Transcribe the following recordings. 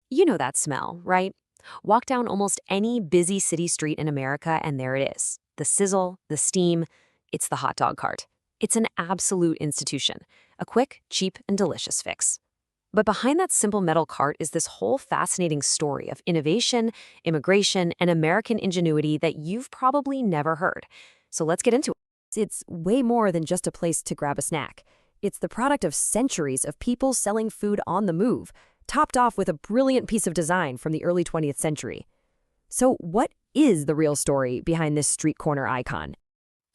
You know that smell, right? Walk down almost any busy city street in America, and there it is. The sizzle, the steam, it's the hot dog cart. It's an absolute institution, a quick, cheap, and delicious fix. But behind that simple metal cart is this whole fascinating story of innovation, immigration, and American ingenuity that you've probably never heard. So let's get into it. It's way more than just a place to grab a snack. It's the product of centuries of people selling food on the move, topped off with a brilliant piece of design from the early 20th century. So what is the real story behind this street corner icon?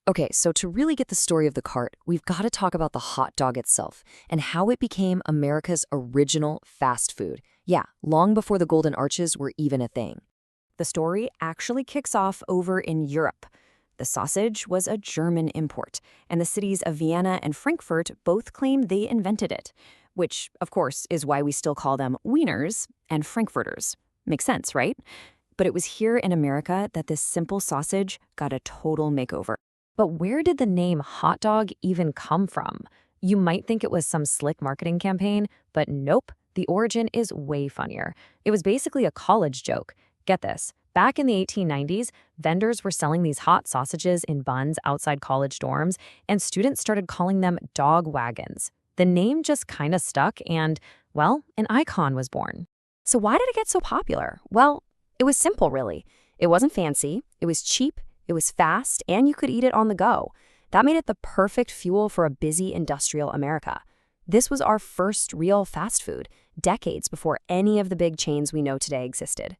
Okay, so to really get the story of the cart, we've got to talk about the hot dog itself and how it became America's original fast food. Yeah, long before the Golden Arches were even a thing. The story actually kicks off over in Europe. The sausage was a German import, and the cities of Vienna and Frankfurt both claim they invented it, which, of course, is why we still call them wieners and frankfurters. Makes sense, right? But it was here in America that this simple sausage got a total makeover. But where did the name hot dog even come from? You might think it was some slick marketing campaign, but nope, the origin is way funnier. It was basically a college joke. Get this. Back in the 1890s, vendors were selling these hot sausages in buns outside college dorms, and students started calling them dog wagons. The name just kind of stuck and, well, an icon was born. So why did it get so popular? Well, it was simple, really. It wasn't fancy, it was cheap, it was fast, and you could eat it on the go. That made it the perfect fuel for a busy industrial America. This was our first real fast food, decades before any of the big chains we know today existed.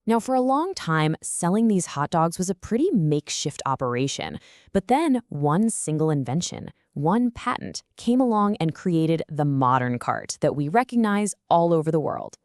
Now, for a long time, selling these hot dogs was a pretty makeshift operation. But then one single invention, one patent, came along and created the modern cart that we recognize all over the world.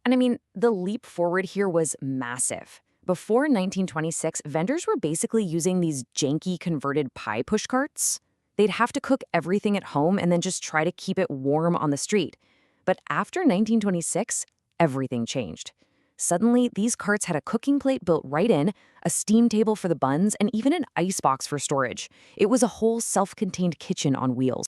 And I mean, the leap forward here was massive. Before 1926, vendors were basically using these janky converted pie pushcarts. They'd have to cook everything at home and then just try to keep it warm on the street. But after 1926, everything changed. Suddenly, these carts had a cooking plate built right in, a steam table for the buns, and even an icebox for storage. It was a whole self-contained kitchen on wheels.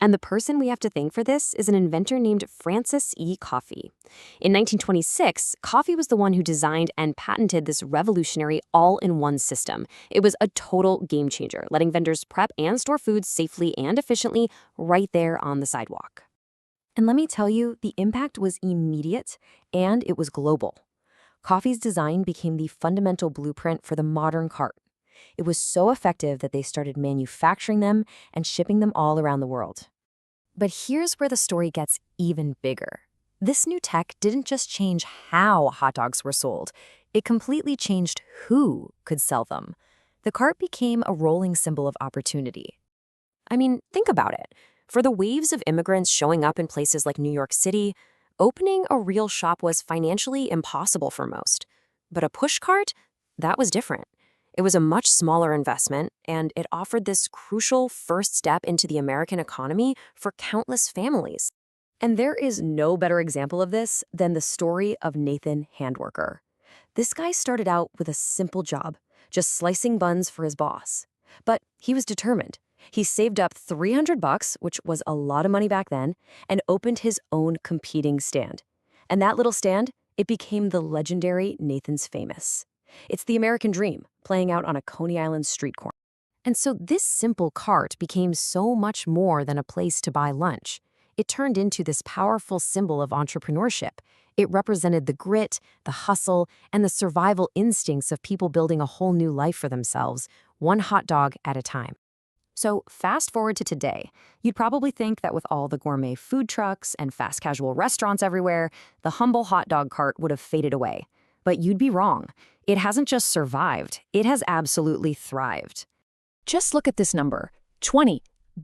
And the person we have to thank for this is an inventor named Francis E. Coffey. In 1926, Coffey was the one who designed and patented this revolutionary all-in-one system. It was a total game changer, letting vendors prep and store food safely and efficiently right there on the sidewalk. And let me tell you, the impact was immediate and it was global. Coffey's design became the fundamental blueprint for the modern cart. It was so effective that they started manufacturing them and shipping them all around the world. But here's where the story gets even bigger. This new tech didn't just change how hot dogs were sold, it completely changed who could sell them. The cart became a rolling symbol of opportunity. I mean, think about it. For the waves of immigrants showing up in places like New York City, opening a real shop was financially impossible for most. But a pushcart? That was different. It was a much smaller investment, and it offered this crucial first step into the American economy for countless families. And there is no better example of this than the story of Nathan Handworker. This guy started out with a simple job, just slicing buns for his boss. But he was determined. He saved up $300, which was a lot of money back then, and opened his own competing stand. And that little stand, it became the legendary Nathan's Famous. It's the American dream, playing out on a Coney Island street corner. And so this simple cart became so much more than a place to buy lunch. It turned into this powerful symbol of entrepreneurship. It represented the grit, the hustle, and the survival instincts of people building a whole new life for themselves, one hot dog at a time. So fast forward to today, you'd probably think that with all the gourmet food trucks and fast casual restaurants everywhere, the humble hot dog cart would have faded away. But you'd be wrong. It hasn't just survived, it has absolutely thrived. Just look at this number, 20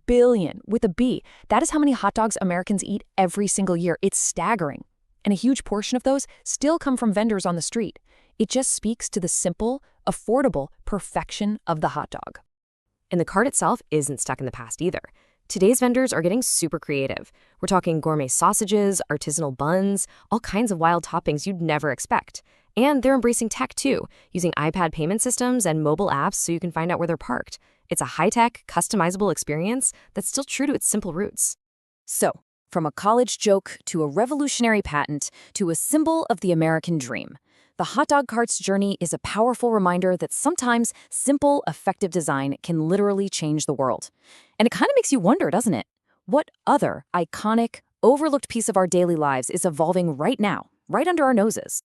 billion with a B. That is how many hot dogs Americans eat every single year. It's staggering. And a huge portion of those still come from vendors on the street. It just speaks to the simple, affordable perfection of the hot dog. And the cart itself isn't stuck in the past either. Today's vendors are getting super creative. We're talking gourmet sausages, artisanal buns, all kinds of wild toppings you'd never expect. And they're embracing tech too, using iPad payment systems and mobile apps so you can find out where they're parked. It's a high-tech, customizable experience that's still true to its simple roots. So, From a college joke to a revolutionary patent to a symbol of the American dream, the hot dog cart's journey is a powerful reminder that sometimes simple, effective design can literally change the world. And it kind of makes you wonder, doesn't it? What other iconic, overlooked piece of our daily lives is evolving right now, right under our noses?